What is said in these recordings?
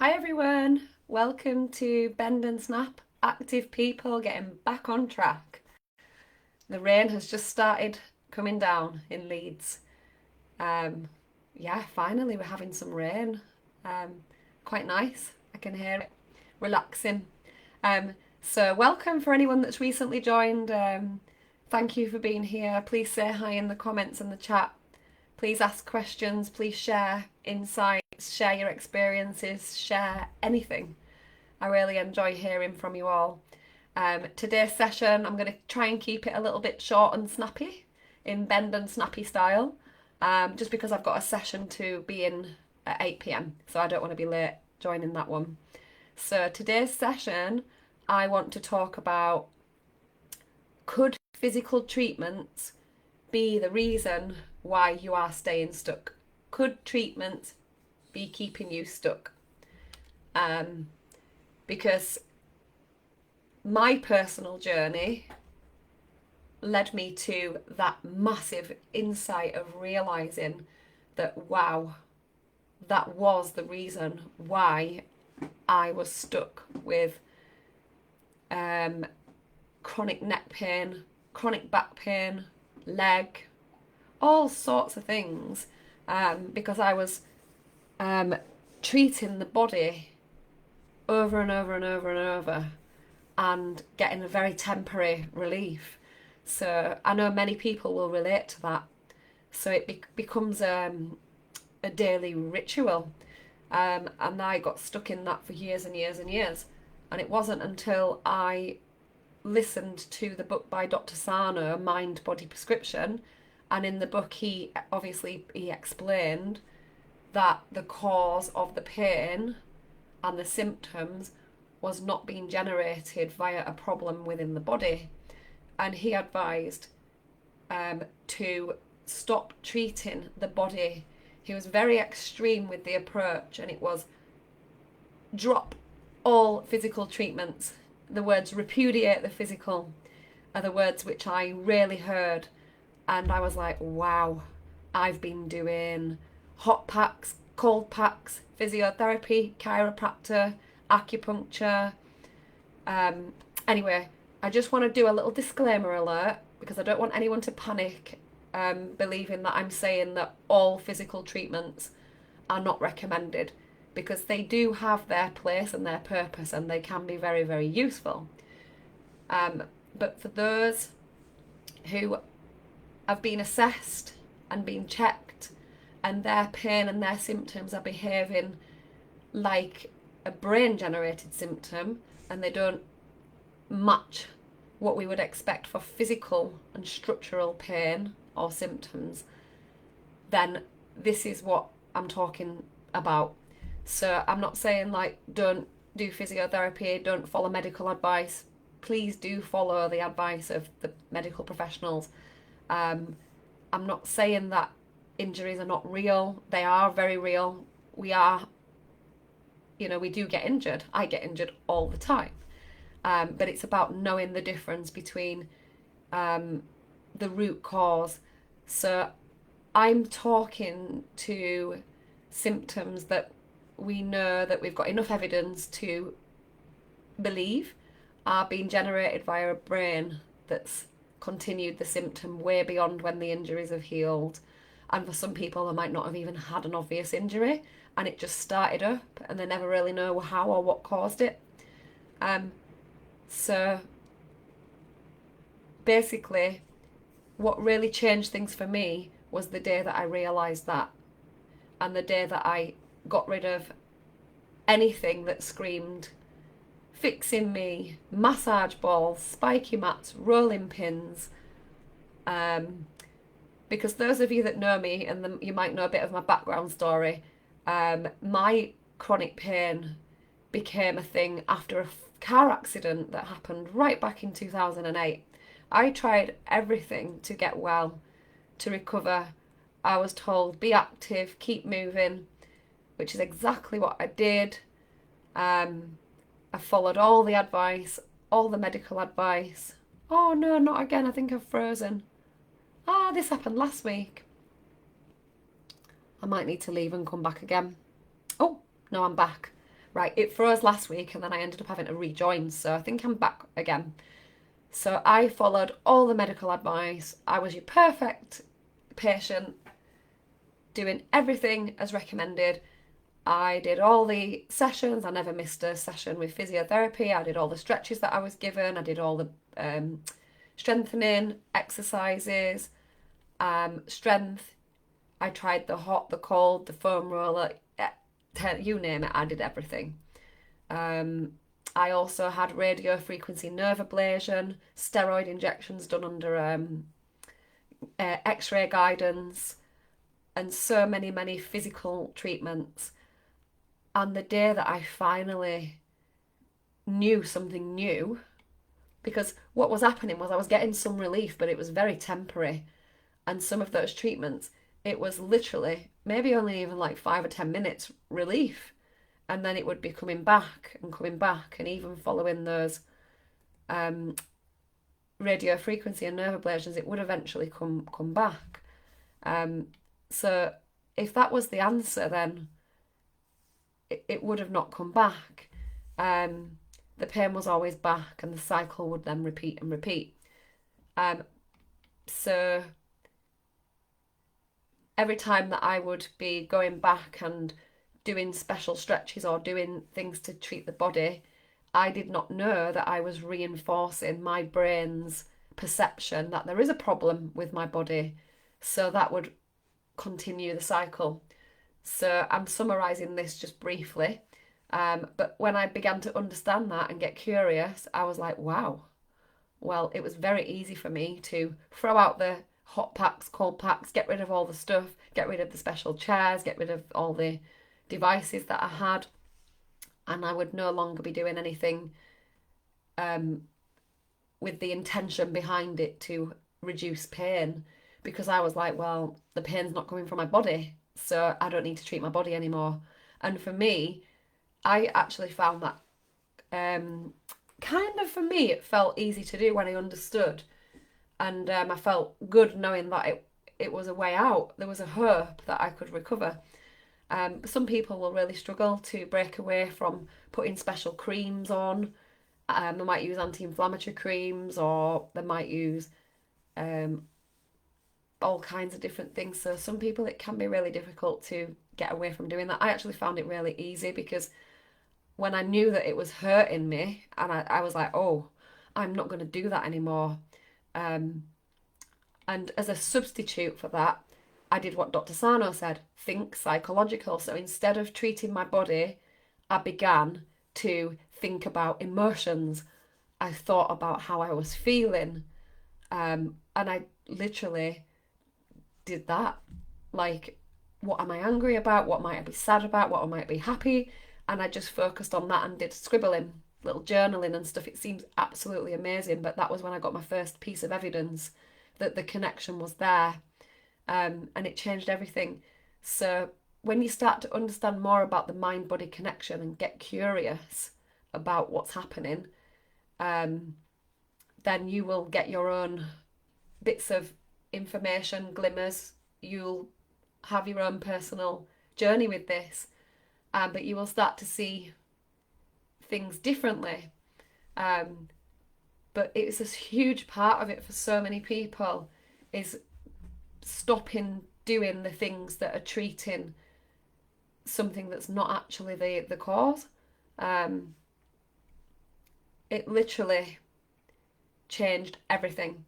Hi everyone, welcome to Bend and Snap, active people getting back on track. The rain has just started coming down in Leeds. Yeah, finally we're having some rain. Quite nice, I can hear it, relaxing. So welcome for anyone that's recently joined. Thank you for being here. Please say hi in the comments and the chat. Please ask questions, please share insights, share your experiences, share anything. I really enjoy hearing from you all. Today's session, I'm going to try and keep it a little bit short and snappy in bend and snappy style, just because I've got a session to be in at 8 p.m, so I don't want to be late joining that one. So today's session, I want to talk about, could physical treatments be the reason why you are staying stuck? Could treatment be keeping you stuck? Because my personal journey led me to that massive insight of realizing that, wow, that was the reason why I was stuck with chronic neck pain, chronic back pain, leg, all sorts of things, because I was treating the body over and over and over and over and getting a very temporary relief. So I know many people will relate to that. So it becomes a daily ritual. And I got stuck in that for years and years and years. And it wasn't until I listened to the book by Dr. Sarno, Mind Body Prescription, and in the book he explained that the cause of the pain and the symptoms was not being generated via a problem within the body. And he advised to stop treating the body. He was very extreme with the approach, and it was drop all physical treatments. The words repudiate the physical are the words which I really heard. And I was like, wow, I've been doing hot packs, cold packs, physiotherapy, chiropractor, acupuncture. Anyway, I just want to do a little disclaimer alert because I don't want anyone to panic, believing that I'm saying that all physical treatments are not recommended, because they do have their place and their purpose and they can be very, very useful. But for those who have been assessed and been checked and their pain and their symptoms are behaving like a brain generated symptom and they don't match what we would expect for physical and structural pain or symptoms, then this is what I'm talking about. So I'm not saying like don't do physiotherapy, don't follow medical advice. Please do follow the advice of the medical professionals. I'm not saying that injuries are not real. They are very real. We do get injured. I get injured all the time. But it's about knowing the difference between the root cause. So I'm talking to symptoms that we know that we've got enough evidence to believe are being generated via a brain that's continued the symptom way beyond when the injuries have healed. And for some people, they might not have even had an obvious injury and it just started up and they never really know how or what caused it. So basically, what really changed things for me was the day that I realised that, and the day that I got rid of anything that screamed fixing me, massage balls, spiky mats, rolling pins. Because those of you that know me, and you might know a bit of my background story, my chronic pain became a thing after a car accident that happened right back in 2008. I tried everything to get well, to recover. I was told, be active, keep moving, which is exactly what I did. I followed all the advice, all the medical advice. Oh no, not again, I think I've frozen. This happened last week. I might need to leave and come back again. Oh, no, I'm back. Right, it froze last week and then I ended up having to rejoin, so I think I'm back again. So I followed all the medical advice. I was your perfect patient, doing everything as recommended. I did all the sessions. I never missed a session with physiotherapy. I did all the stretches that I was given. I did all the strengthening exercises, strength. I tried the hot, the cold, the foam roller, you name it. I did everything. I also had radio frequency nerve ablation, steroid injections done under X-ray guidance, and so many, many physical treatments. And the day that I finally knew something new, because what was happening was I was getting some relief, but it was very temporary. And some of those treatments, it was literally maybe only even like 5 or 10 minutes relief. And then it would be coming back and coming back, and even following those radio frequency and nerve ablations, it would eventually come back. So if that was the answer, then it would have not come back. The pain was always back, and the cycle would then repeat and repeat. So every time that I would be going back and doing special stretches or doing things to treat the body, I did not know that I was reinforcing my brain's perception that there is a problem with my body. So that would continue the cycle. So I'm summarising this just briefly. But when I began to understand that and get curious, I was like, wow. Well, it was very easy for me to throw out the hot packs, cold packs, get rid of all the stuff, get rid of the special chairs, get rid of all the devices that I had, and I would no longer be doing anything with the intention behind it to reduce pain, because I was like, well, the pain's not coming from my body, so I don't need to treat my body anymore. And for me, I actually found that kind of, for me, it felt easy to do when I understood, and I felt good knowing that it was a way out. There was a hope that I could recover. Some people will really struggle to break away from putting special creams on. They might use anti-inflammatory creams, or they might use all kinds of different things. So some people, it can be really difficult to get away from doing that. I actually found it really easy, because when I knew that it was hurting me, and I was like, oh, I'm not going to do that anymore. And as a substitute for that, I did what Dr. Sano said, think psychological. So instead of treating my body, I began to think about emotions. I thought about how I was feeling. And I literally did that. Like, what am I angry about? What might I be sad about? What might I be happy? And I just focused on that and did scribbling, little journaling and stuff. It seems absolutely amazing, but that was when I got my first piece of evidence that the connection was there. And it changed everything. So when you start to understand more about the mind-body connection and get curious about what's happening, then you will get your own bits of information, glimmers. You'll have your own personal journey with this, but you will start to see things differently. But it's a huge part of it for so many people, is stopping doing the things that are treating something that's not actually the cause. It literally changed everything.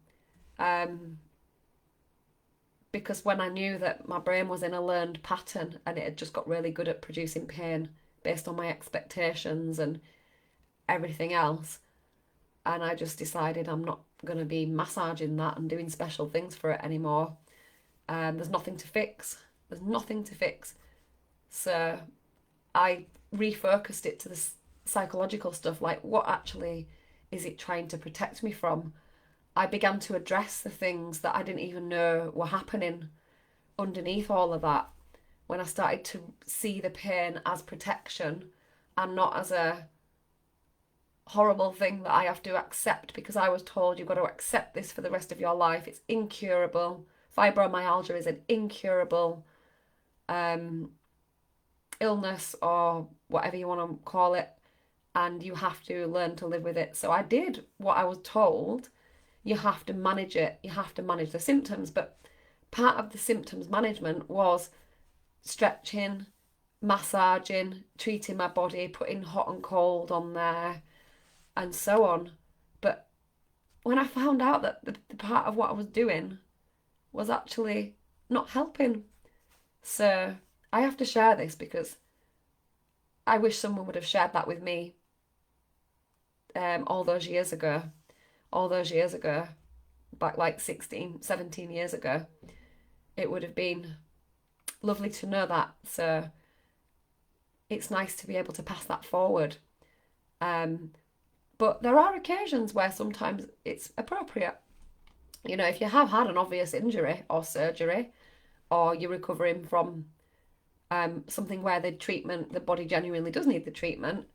Because when I knew that my brain was in a learned pattern and it had just got really good at producing pain based on my expectations and everything else, and I just decided I'm not going to be massaging that and doing special things for it anymore. There's nothing to fix. There's nothing to fix. So I refocused it to the psychological stuff, like what actually is it trying to protect me from? I began to address the things that I didn't even know were happening underneath all of that, when I started to see the pain as protection and not as a horrible thing that I have to accept, because I was told you've got to accept this for the rest of your life. It's incurable. Fibromyalgia is an incurable illness or whatever you want to call it, and you have to learn to live with it. So I did what I was told. You have to manage it, you have to manage the symptoms. But part of the symptoms management was stretching, massaging, treating my body, putting hot and cold on there, and so on. But when I found out that the part of what I was doing was actually not helping, so I have to share this because I wish someone would have shared that with me all those years ago. All those years ago, back like 16, 17 years ago, it would have been lovely to know that. So it's nice to be able to pass that forward. But there are occasions where sometimes it's appropriate. You know, if you have had an obvious injury or surgery, or you're recovering from something where the body genuinely does need the treatment,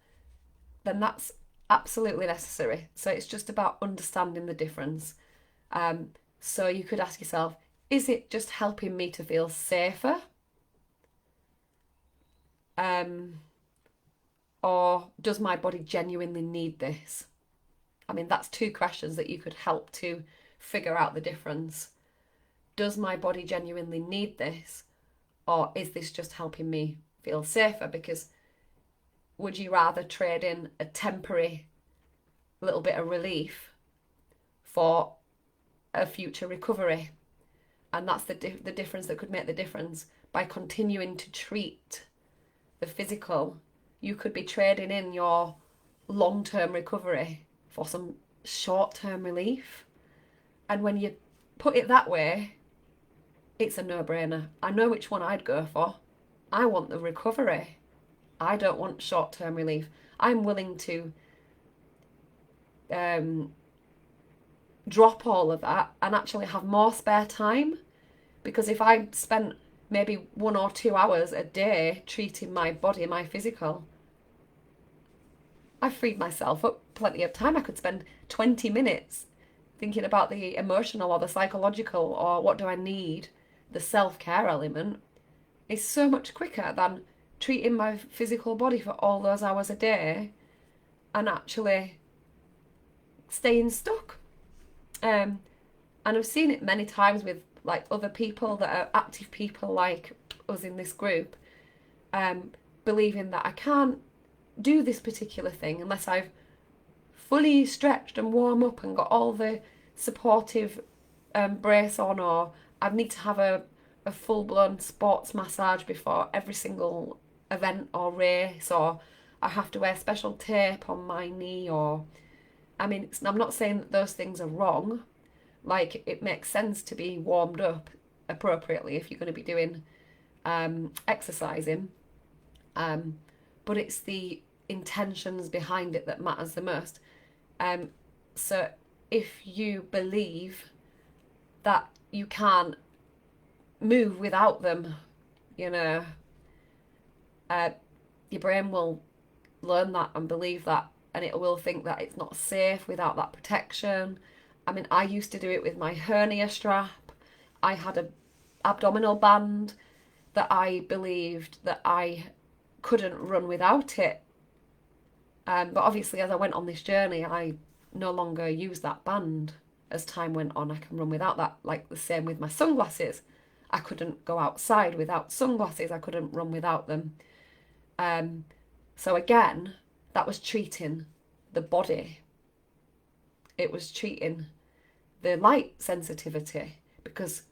then that's absolutely necessary. So it's just about understanding the difference. So you could ask yourself, is it just helping me to feel safer? Or does my body genuinely need this? I mean, that's two questions that you could help to figure out the difference. Does my body genuinely need this? Or is this just helping me feel safer? Because would you rather trade in a temporary little bit of relief for a future recovery? And that's the difference that could make the difference. By continuing to treat the physical, you could be trading in your long-term recovery for some short-term relief. And when you put it that way, it's a no-brainer. I know which one I'd go for. I want the recovery. I don't want short-term relief. I'm willing to drop all of that and actually have more spare time. Because if I spent maybe 1 or 2 hours a day treating my body, my physical, I've freed myself up plenty of time. I could spend 20 minutes thinking about the emotional or the psychological or what do I need, the self-care element, is so much quicker than treating my physical body for all those hours a day and actually staying stuck. And I've seen it many times with like other people that are active people like us in this group, believing that I can't do this particular thing unless I've fully stretched and warm up and got all the supportive brace on, or I need to have a full-blown sports massage before every single event or race, or I have to wear special tape on my knee, or I mean, I'm not saying that those things are wrong. Like, it makes sense to be warmed up appropriately if you're going to be doing exercising, but it's the intentions behind it that matters the most. So if you believe that you can't move without them, you know, your brain will learn that and believe that, and it will think that it's not safe without that protection. I mean, I used to do it with my hernia strap. I had a abdominal band that I believed that I couldn't run without it. But obviously, as I went on this journey, I no longer use that band. As time went on, I can run without that. Like the same with my sunglasses. I couldn't go outside without sunglasses. I couldn't run without them. So again, that was treating the body. It was treating the light sensitivity, because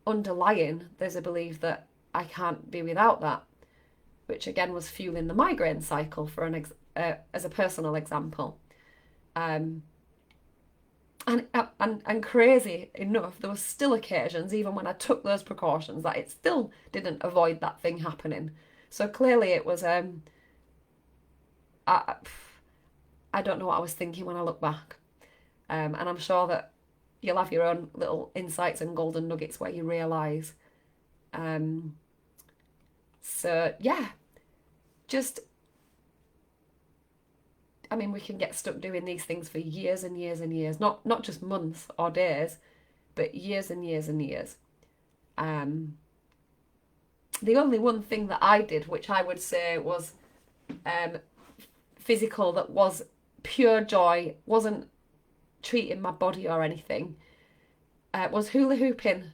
underlying there's a belief that I can't be without that, which again was fueling the migraine cycle for as a personal example. And crazy enough, there were still occasions, even when I took those precautions, that it still didn't avoid that thing happening. So clearly it was, I don't know what I was thinking when I look back. And I'm sure that you'll have your own little insights and golden nuggets where you realise. So yeah, just, I mean, we can get stuck doing these things for years and years and years, not just months or days, but years and years and years. the only one thing that I did, which I would say was um, physical, that was pure joy, wasn't treating my body or anything, was hula hooping.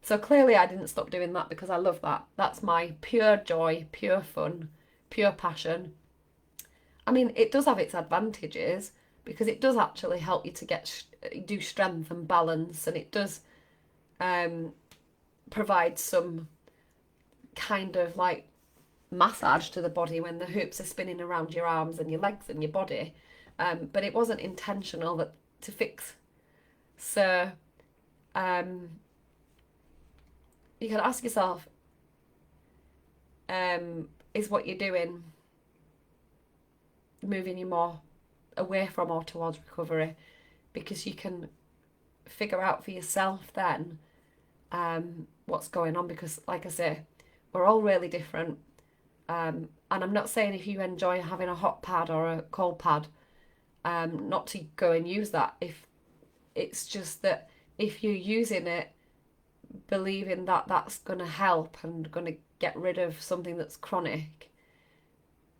So clearly I didn't stop doing that because I love that. That's my pure joy, pure fun, pure passion. I mean, it does have its advantages because it does actually help you to do strength and balance, and it does um, provide some kind of like massage to the body when the hoops are spinning around your arms and your legs and your body. But it wasn't intentional to fix. So um, you can ask yourself, is what you're doing moving you more away from or towards recovery? Because you can figure out for yourself then what's going on, because like I say, we're all really different. And I'm not saying if you enjoy having a hot pad or a cold pad, not to go and use that. If it's just that if you're using it believing that that's going to help and going to get rid of something that's chronic,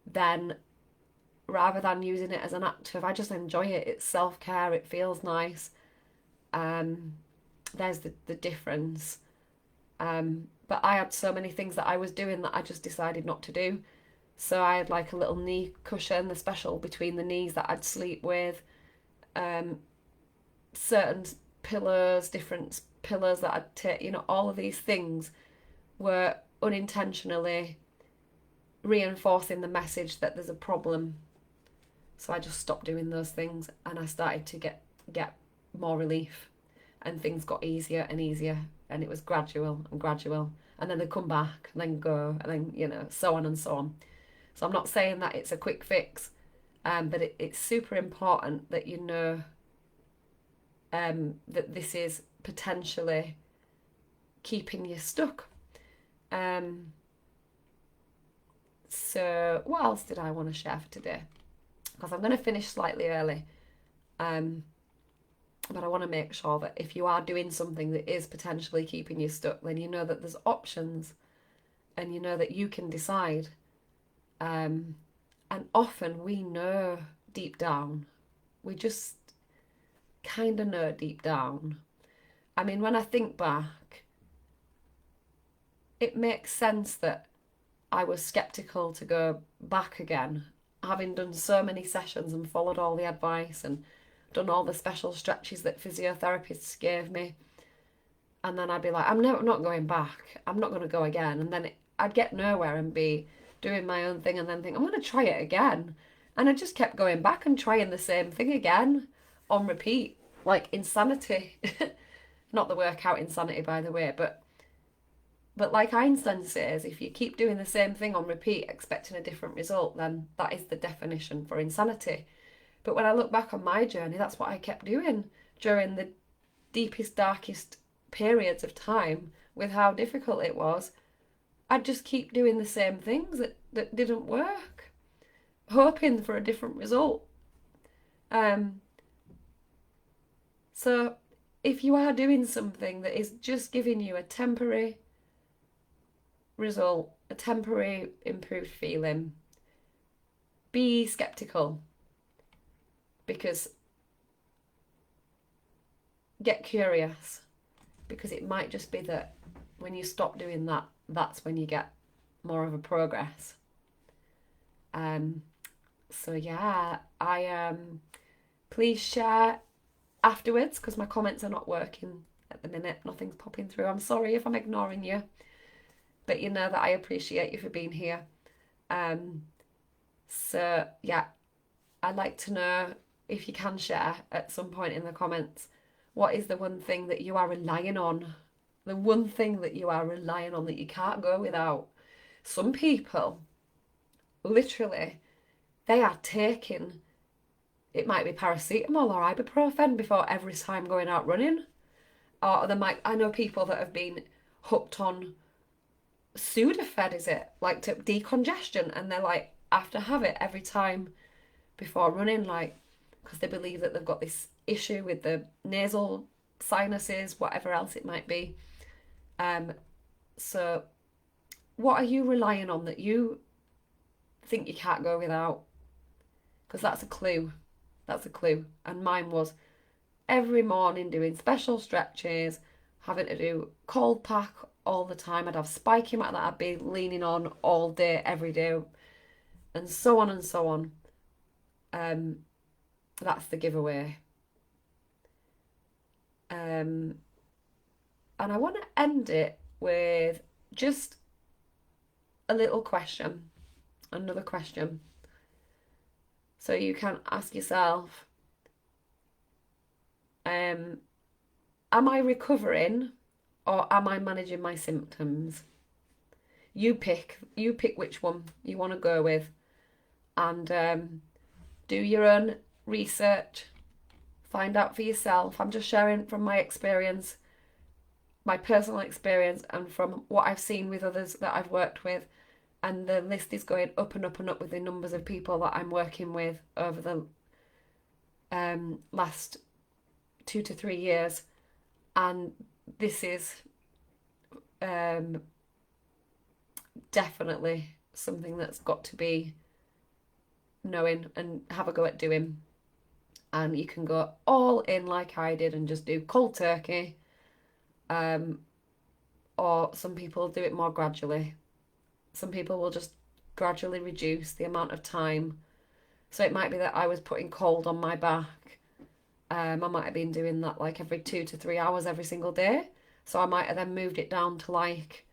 then rather than using it as an active, I just enjoy it. It's self-care. It feels nice. There's the difference. But I had so many things that I was doing that I just decided not to do. So I had like a little knee cushion, the special between the knees that I'd sleep with. Certain pillows, different pillows that I'd take, all of these things were unintentionally reinforcing the message that there's a problem. So I just stopped doing those things and I started to get more relief, and things got easier and easier, and it was gradual and gradual, and then they come back and then go, and then so on and so on. So I'm not saying that it's a quick fix, but it's super important that you know that this is potentially keeping you stuck. So what else did I want to share for today? Because I'm going to finish slightly early. But I want to make sure that if you are doing something that is potentially keeping you stuck, then you know that there's options and you know that you can decide. And often we know deep down, we just kind of know deep down. I mean, when I think back, it makes sense that I was skeptical to go back again, having done so many sessions and followed all the advice and done all the special stretches that physiotherapists gave me. And then I'd be like, I'm not going back. I'm not going to go again. And then I'd get nowhere and be doing my own thing and then think, I'm going to try it again. And I just kept going back and trying the same thing again on repeat, like insanity. Not the workout insanity, by the way, but like Einstein says, if you keep doing the same thing on repeat, expecting a different result, then that is the definition for insanity. But when I look back on my journey, that's what I kept doing during the deepest, darkest periods of time with how difficult it was. I'd just keep doing the same things that didn't work, hoping for a different result. So if you are doing something that is just giving you a temporary result, a temporary improved feeling, be skeptical, because get curious, because it might just be that when you stop doing that, that's when you get more of a progress. So yeah, please share afterwards, because my comments are not working at the minute. Nothing's popping through. I'm sorry if I'm ignoring you, but you know that I appreciate you for being here. So yeah, I'd like to know if you can share at some point in the comments, what is the one thing that you are relying on? The one thing that you are relying on that you can't go without. Some people, literally, they are taking, it might be paracetamol or ibuprofen before every time going out running. Or I know people that have been hooked on Sudafed, is it? Like to decongestion, and they're like, have to have it every time before running, like, because they believe that they've got this issue with the nasal sinuses, whatever else it might be. So what are you relying on that you think you can't go without? Because that's a clue. That's a clue. And mine was every morning doing special stretches, having to do cold pack all the time. I'd have spiky mat that I'd be leaning on all day, every day, and so on and so on. That's the giveaway. And I want to end it with just a little question, another question. So you can ask yourself, am I recovering or am I managing my symptoms? You pick which one you want to go with, and do your own research, find out for yourself. I'm just sharing from my experience, my personal experience, and from what I've seen with others that I've worked with. And the list is going up and up and up with the numbers of people that I'm working with over the last 2 to 3 years. And this is definitely something that's got to be knowing and have a go at doing. And you can go all in like I did and just do cold turkey. Or some people do it more gradually. Some people will just gradually reduce the amount of time. So it might be that I was putting cold on my back. I might have been doing that like every 2 to 3 hours every single day. So I might have then moved it down to like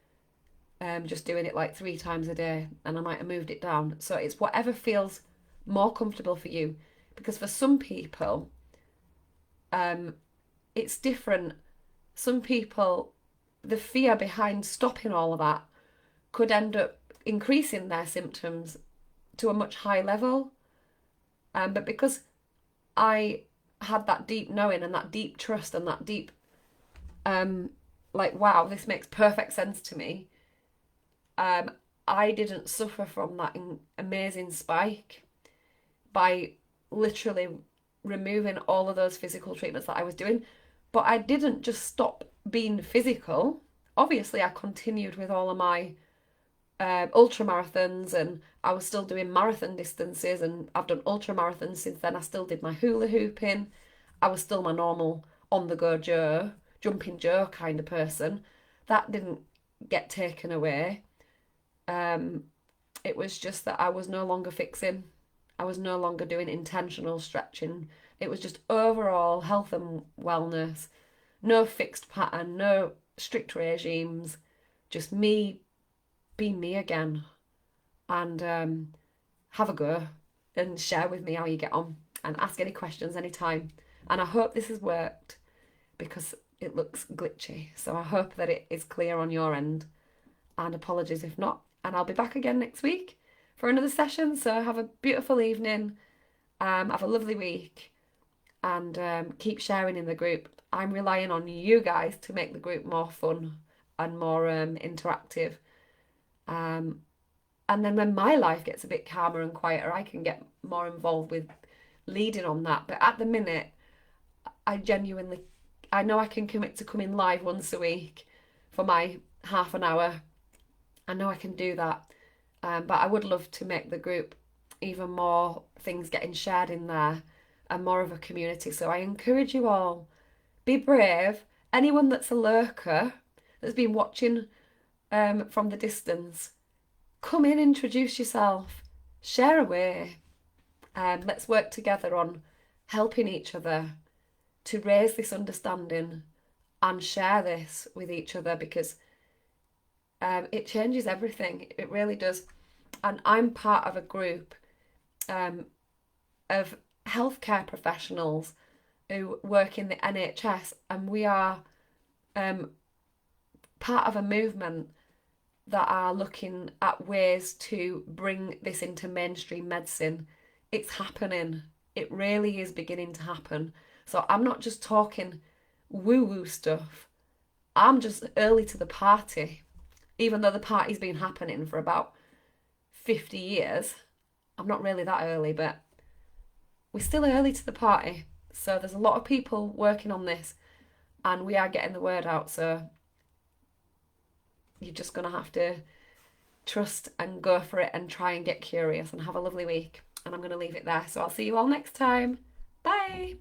just doing it like 3 times a day, and I might have moved it down. So it's whatever feels more comfortable for you. Because for some people, it's different. Some people, the fear behind stopping all of that could end up increasing their symptoms to a much higher level. But because I had that deep knowing and that deep trust and that deep, like, wow, this makes perfect sense to me, I didn't suffer from that amazing spike by literally removing all of those physical treatments that I was doing. But I didn't just stop being physical. Obviously, I continued with all of my ultra marathons, and I was still doing marathon distances, and I've done ultra marathons since then. I still did my hula hooping. I was still my normal on the go Joe, jumping Joe kind of person. That didn't get taken away. It was just that I was no longer fixing. I was no longer doing intentional stretching. It was just overall health and wellness. No fixed pattern, no strict regimes, just me being me again. And have a go and share with me how you get on and ask any questions anytime. And I hope this has worked because it looks glitchy. So I hope that it is clear on your end. And apologies if not. And I'll be back again next week for another session. So have a beautiful evening. Have a lovely week. And keep sharing in the group. I'm relying on you guys to make the group more fun and more interactive. And then when my life gets a bit calmer and quieter, I can get more involved with leading on that. But at the minute, I know I can commit to coming live once a week for my half an hour. I know I can do that. But I would love to make the group even more things getting shared in there and more of a community. So I encourage you all, be brave. Anyone that's a lurker, that's been watching from the distance, come in, introduce yourself, share away. Let's work together on helping each other to raise this understanding and share this with each other, because it changes everything. It really does. And I'm part of a group of healthcare professionals who work in the NHS, and we are part of a movement that are looking at ways to bring this into mainstream medicine. It's happening. It really is beginning to happen. So I'm not just talking woo-woo stuff. I'm just early to the party. Even though the party's been happening for about 50 years. I'm not really that early, but we're still early to the party. So there's a lot of people working on this, and we are getting the word out. So you're just going to have to trust and go for it and try and get curious and have a lovely week. And I'm going to leave it there. So I'll see you all next time. Bye.